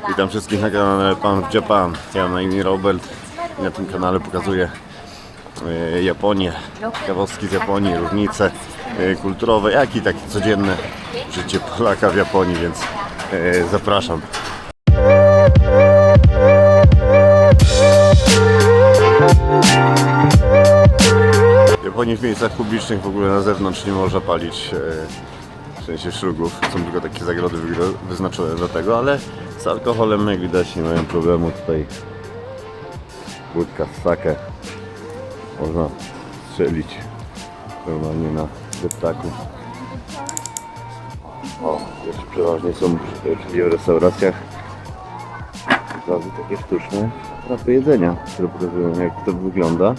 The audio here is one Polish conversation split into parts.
Witam wszystkich na kanale Pan w Japan. Ja mam na imię Robert i na tym kanale pokazuję Japonię, ciekawostki z Japonii, różnice kulturowe, jak i takie codzienne życie Polaka w Japonii, więc zapraszam. W Japonii w miejscach publicznych w ogóle na zewnątrz nie można palić w sensie szrugów, są tylko takie zagrody wyznaczone do tego, ale z alkoholem, jak widać, nie mają problemu. Tutaj wódka z sake można strzelić normalnie na deptaku. O, jeszcze przeważnie są czyli w restauracjach takie sztuczne trapy jedzenia, które pokazują, jak to wygląda.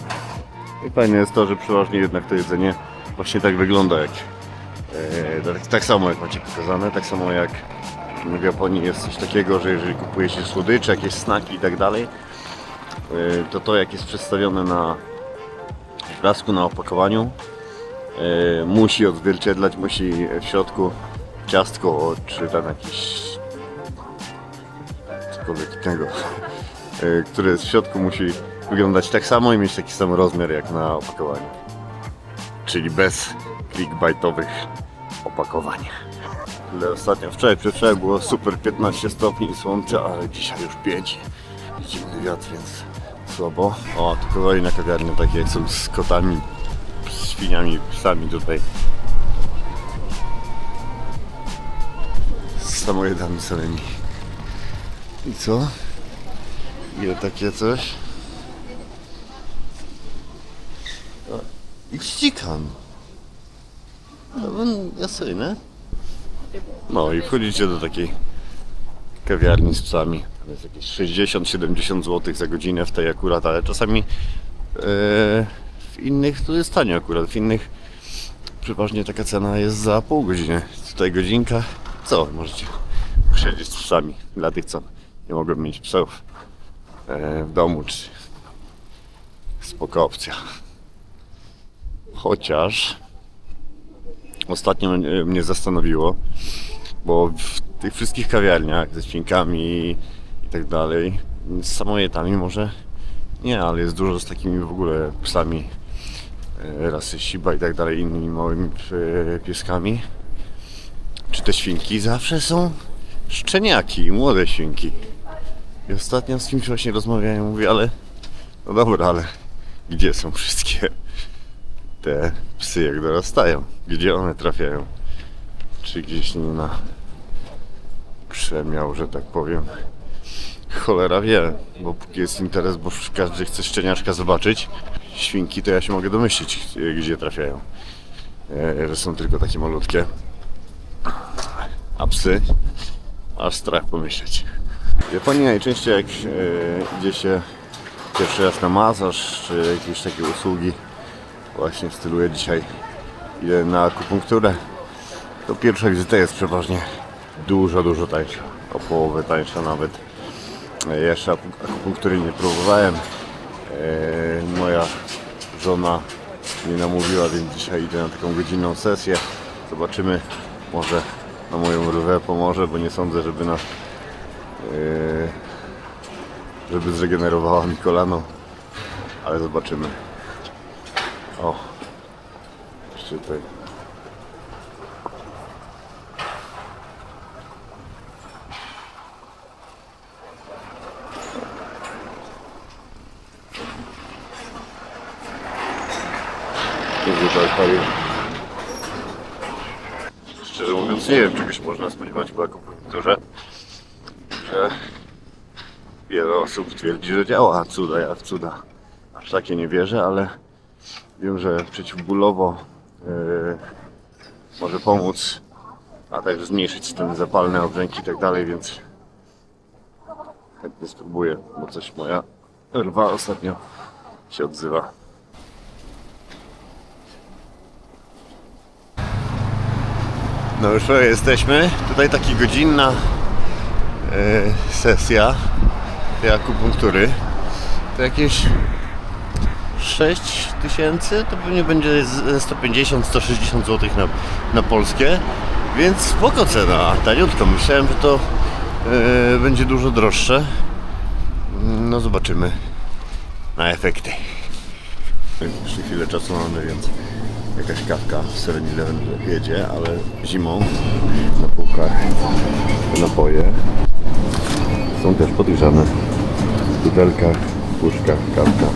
I fajne jest to, że przeważnie jednak to jedzenie właśnie tak wygląda, jak tak samo jak macie pokazane, tak samo jak w Japonii jest coś takiego, że jeżeli kupuje się słodycze, jakieś snaki i tak dalej, to jak jest przedstawione na obrazku, na opakowaniu, musi odzwierciedlać, musi w środku ciastko czy tam jakiś cokolwiek innego, które jest w środku, musi wyglądać tak samo i mieć taki sam rozmiar jak na opakowaniu. Czyli bez clickbaitowych opakowań. Ale ostatnio, przedwczoraj było super 15 stopni i słońce, ale dzisiaj już 5. Zimny wiatr, więc słabo. O, tu kolejna kawiarnia, takie jak są z kotami, z świniami, psami tutaj. Z samolotami samymi. I co? Ile takie coś? I ścikan. Jasyjne. No i wchodzicie do takiej kawiarni z psami. To jest jakieś 60-70 zł za godzinę w tej akurat, ale czasami w innych to jest tanie akurat. W innych przeważnie taka cena jest za pół godziny. Tutaj godzinka. Co? Możecie siedzieć z psami. Dla tych, co nie mogą mieć psów w domu, czy spoko opcja. Chociaż ostatnio mnie zastanowiło, bo w tych wszystkich kawiarniach ze świnkami i tak dalej, z samojedami może nie, ale jest dużo z takimi w ogóle psami rasy Shiba i tak dalej, innymi małymi pieskami. Czy te świnki zawsze są szczeniaki, młode świnki. I ostatnio z kimś właśnie rozmawiałem, mówię, ale no dobra, ale gdzie są wszystkie te psy, jak dorastają? Gdzie one trafiają? Czy gdzieś nie na przemiał, że tak powiem? Cholera wie, bo póki jest interes, bo każdy chce szczeniaczka zobaczyć. Świnki to ja się mogę domyślić, gdzie trafiają. Że są tylko takie malutkie. A psy? Aż strach pomyśleć. W Japonii najczęściej jak idzie się pierwszy raz na masaż, czy jakieś takie usługi, właśnie w stylu ja dzisiaj idę na akupunkturę, to pierwsza wizyta jest przeważnie dużo tańsza, o połowę tańsza nawet. Ja jeszcze akupunktury nie próbowałem, moja żona mnie namówiła, więc dzisiaj idę na taką godzinną sesję. Zobaczymy, może na moją rywę pomoże, bo nie sądzę, żeby zregenerowała mi kolano, ale zobaczymy. O, jeszcze tutaj. Szczerze mówiąc, nie wiem, czegoś można spodziewać po akupunkturze, że wiele osób twierdzi, że działa cuda, ja w cuda aż takie nie wierzę, ale wiem, że przeciwbólowo może pomóc, a także zmniejszyć stany zapalne, obrzęki i tak dalej, więc chętnie spróbuję, bo coś moja rwa ostatnio się odzywa. No już jesteśmy, tutaj taka godzinna sesja tej akupunktury, to jakieś 6000, to pewnie będzie 150-160 zł na polskie, więc spoko cena, taniutko. Myślałem, że to będzie dużo droższe. No zobaczymy na efekty. Jeszcze chwilę czasu mamy, więc jakaś kawka w 7-Eleven jedzie, ale zimą na półkach te napoje są też podgrzane w butelkach, w puszkach, kawka,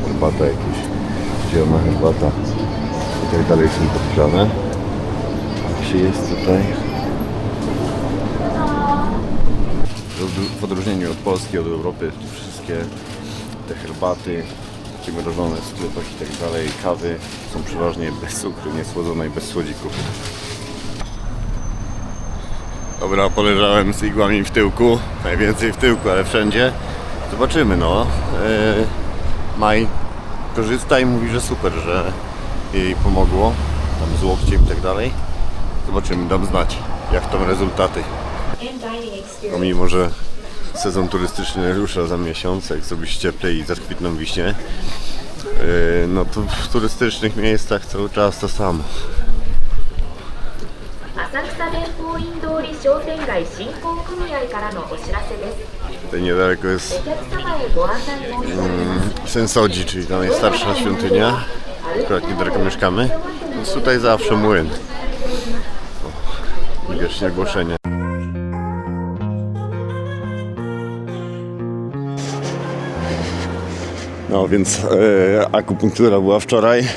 herbata jakieś, zielona herbata i tak dalej są podgrzane. Jak się jest tutaj w odróżnieniu od Polski, od Europy, wszystkie te herbaty takie mrożone w sklepach i tak dalej, kawy są przeważnie bez cukru, niesłodzone i bez słodzików. Dobra, poleżałem z igłami w tyłku, najwięcej w tyłku, ale wszędzie. Zobaczymy, no. Maj korzysta i mówi, że super, że jej pomogło, tam z łokciem i tak dalej. Zobaczymy, dam znać, jak tam rezultaty. No, mimo że sezon turystyczny rusza za miesiąc, jak zrobi się cieplej i zakwitną wiśnie, no to w turystycznych miejscach cały czas to samo. Tutaj niedaleko jest Sensodzi, czyli ta najstarsza świątynia. Akurat niedaleko mieszkamy, więc tutaj zawsze młyn. Wiecznie ogłoszenie. No więc akupunktura była wczoraj,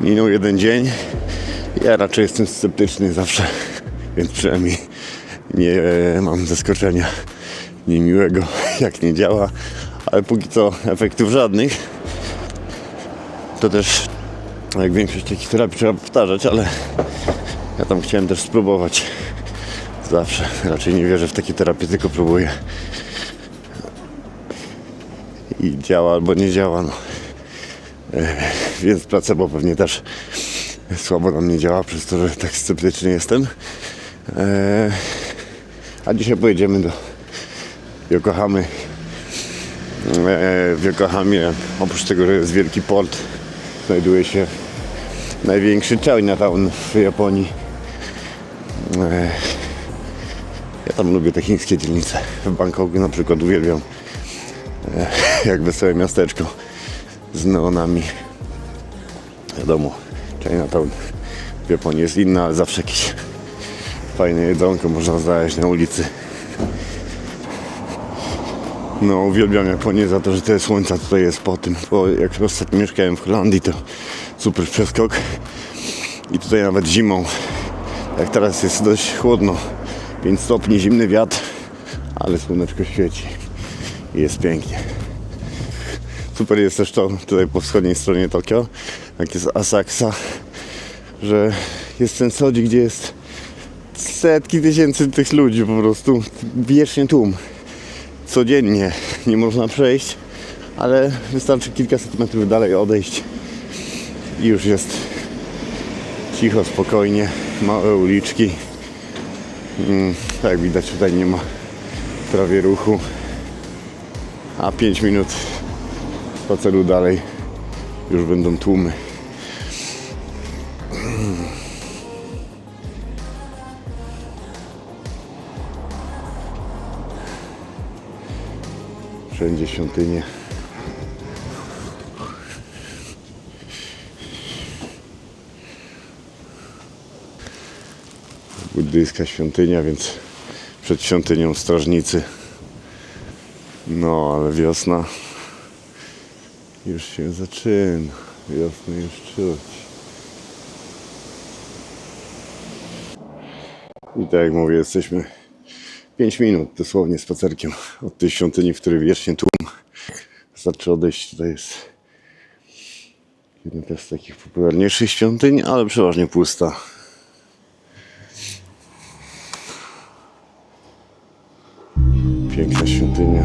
minął jeden dzień. Ja raczej jestem sceptyczny zawsze, więc przynajmniej nie mam zaskoczenia niemiłego, jak nie działa, ale póki co efektów żadnych. To też jak większość takich terapii trzeba powtarzać, ale ja tam chciałem też spróbować. Zawsze raczej nie wierzę w takie terapie, tylko próbuję. I działa albo nie działa, no. Więc placebo pewnie też słabo na mnie działa, przez to, że tak sceptyczny jestem. A dzisiaj pojedziemy do Yokohamy. W Yokohamie, oprócz tego, że jest wielki port, znajduje się największy Chinatown w Japonii. Ja tam lubię te chińskie dzielnice. W Bangkoku na przykład uwielbiam, jak wesołe miasteczko z neonami. Wiadomo, Chinatown w Japonii jest inna, ale zawsze jakieś fajne jedzonko można znaleźć na ulicy. No, uwielbiam Japonię za to, że tyle słońca tutaj jest po tym, bo jak ostatnio mieszkałem w Holandii, to super przeskok. I tutaj nawet zimą, jak teraz jest dość chłodno, 5 stopni, zimny wiatr, ale słoneczko świeci i jest pięknie. Super jest też to tutaj po wschodniej stronie Tokio, jak jest Asakusa, że jest Sensodzi, gdzie jest setki tysięcy tych ludzi po prostu, wiecznie tłum. Codziennie nie można przejść, ale wystarczy kilkaset metrów dalej odejść i już jest cicho, spokojnie, małe uliczki. Tak jak widać, tutaj nie ma prawie ruchu, a 5 minut spaceru dalej już będą tłumy. Wszędzie świątynie. Buddyjska świątynia, więc przed świątynią strażnicy. No, ale wiosna już się zaczyna. Wiosnę już czuć. I tak jak mówię, jesteśmy 5 minut dosłownie spacerkiem od tej świątyni, w której wiecznie tłum. Wystarczy odejść. Tutaj jest jedna też z takich popularniejszych świątyń, ale przeważnie pusta. Piękna świątynia.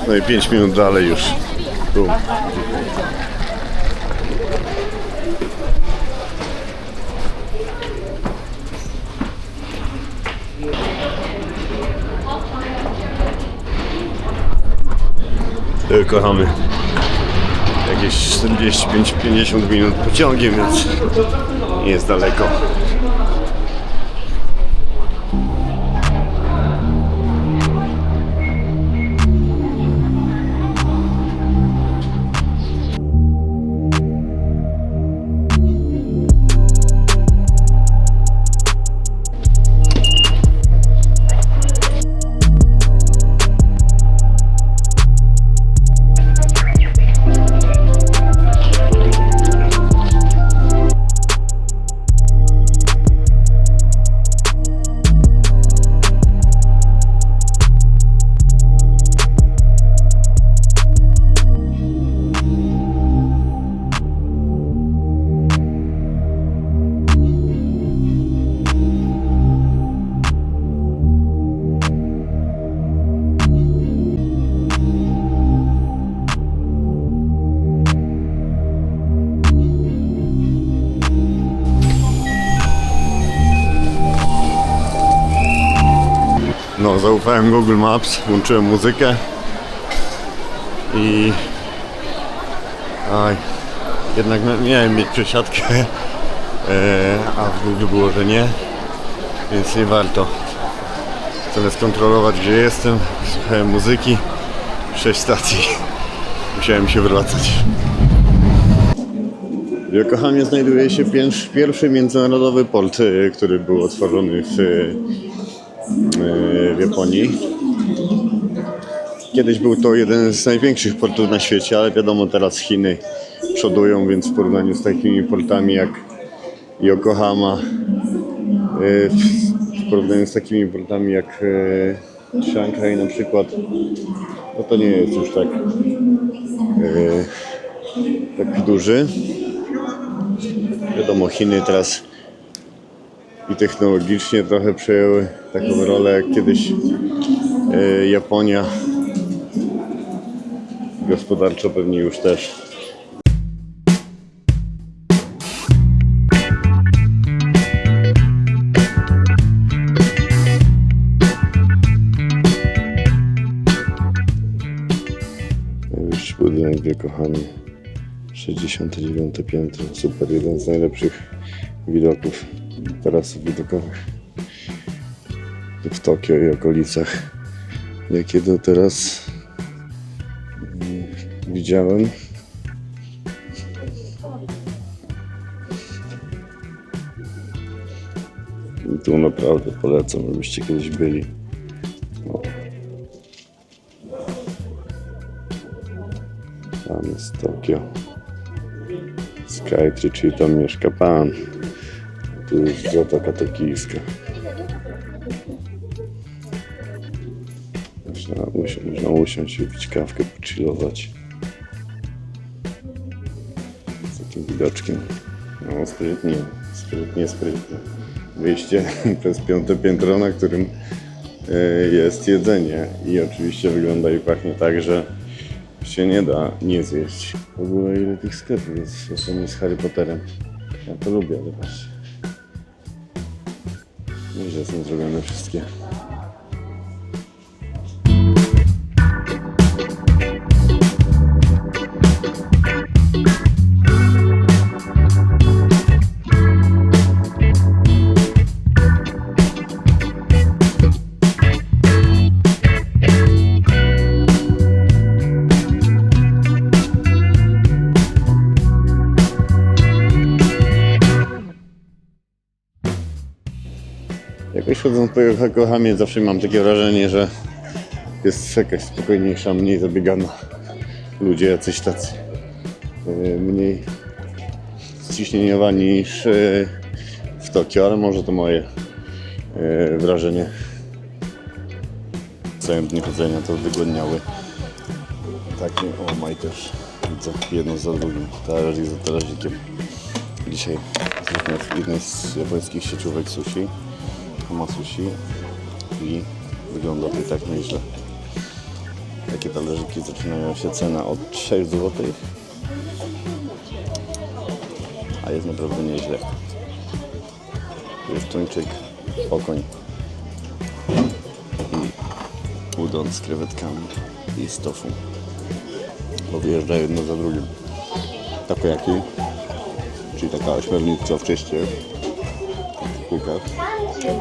No i 5 minut dalej już. Tu. Kochamy. Jakieś 45-50 minut pociągiem, więc nie jest daleko. No, zaufałem Google Maps, włączyłem muzykę i jednak miałem mieć przesiadkę, a w Google było, że nie, więc nie warto. Zamiast kontrolować, gdzie jestem, słuchałem muzyki, 6 stacji, musiałem się wracać. W Yokohamie znajduje się pierwszy międzynarodowy port, który był otworzony w Japonii. Kiedyś był to jeden z największych portów na świecie, ale wiadomo, teraz Chiny przodują, więc w porównaniu z takimi portami jak Yokohama, w porównaniu z takimi portami jak Szanghaj na przykład, no to nie jest już tak duży. Wiadomo, Chiny teraz i technologicznie trochę przejęły taką rolę jak kiedyś Japonia. Gospodarczo pewnie już też. Najwyższy budynek w Yokohamie. 69 piętro. Super, jeden z najlepszych widoków, tarasów widokowych w Tokio i okolicach, jakie do teraz widziałem. I tu naprawdę polecam, żebyście kiedyś byli. O. Tam jest Tokio Skytree, czyli tam mieszka pan. Tu jest Zatoka Tokijska. Można usiąść, wypić kawkę, pochillować. Z takim widoczkiem. No, sprytnie. Wyjście przez 5. piętro, na którym jest jedzenie. I oczywiście wygląda i pachnie tak, że się nie da nie zjeść. W ogóle ile tych sklepów jest z Harry Potterem. Ja to lubię, ale patrzcie. Nieźle są zrobione wszystkie. Jakoś chodząc po Yokohamie zawsze mam takie wrażenie, że jest jakaś spokojniejsza, mniej zabiegana. Ludzie jacyś tacy mniej ściśnieniowani niż w Tokio, ale może to moje wrażenie. Całym dni chodzenia to wygłodniały. Takie, maj też widzę, jedno za drugim, talerzyk za talerzykiem. Dzisiaj w jednej z japońskich sieciówek sushi. Ma sushi i wygląda to i tak nieźle. Takie talerzyki zaczynają się cena od 6 zł. A jest naprawdę nieźle. Tu jest tuńczyk, okoń i udon z krewetkami i z tofu. Bo wyjeżdża jedno za drugim. Takoyaki, czyli taka ośmiornica w cieście, w kulkach.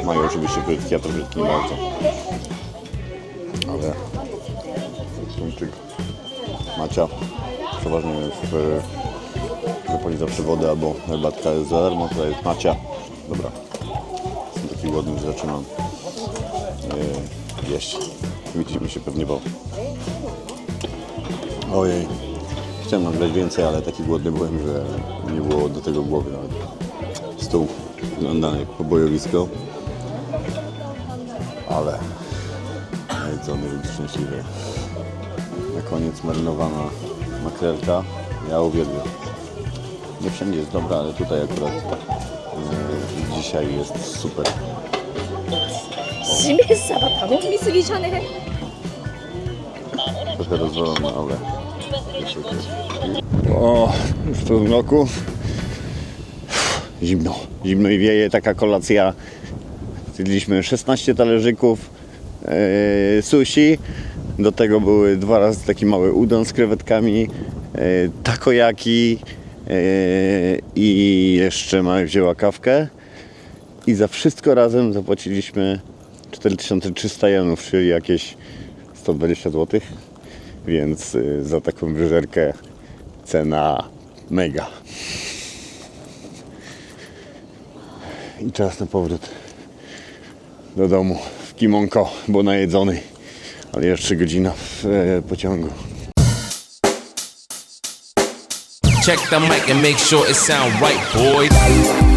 Mają oczywiście frytki, a to frytki nie bardzo. Ale tuńczyk, macia, przeważnie w Japonii zawsze wodę albo herbatka jest za darmo, to jest macia. Dobra, jestem taki głodny, że zaczynam jeść. Widzimy się pewnie, bo ojej, chciałem nagrać więcej, ale taki głodny byłem, że nie było do tego głowy nawet. Stół wygląda jak pobojowisko, ale najedzony i szczęśliwy. Na koniec marynowana makrelka, ja uwielbiam. Nie wszędzie jest dobra, ale tutaj akurat dzisiaj jest super. しめ鯖頼みすぎじゃね？ Trochę rozwalone, ale jest okej. O, już w tym roku zimno, zimno i wieje. Taka kolacja. Zjedliśmy 16 talerzyków sushi. Do tego były 2 razy taki mały udon z krewetkami, takoyaki i jeszcze Maya wzięła kawkę. I za wszystko razem zapłaciliśmy 4300 jenów, czyli jakieś 120 zł. Więc za taką wyżerkę cena mega. I czas na powrót do domu w kimonko, bo najedzony, ale jeszcze godzina w pociągu. Check the mic and make sure it sound right, boys.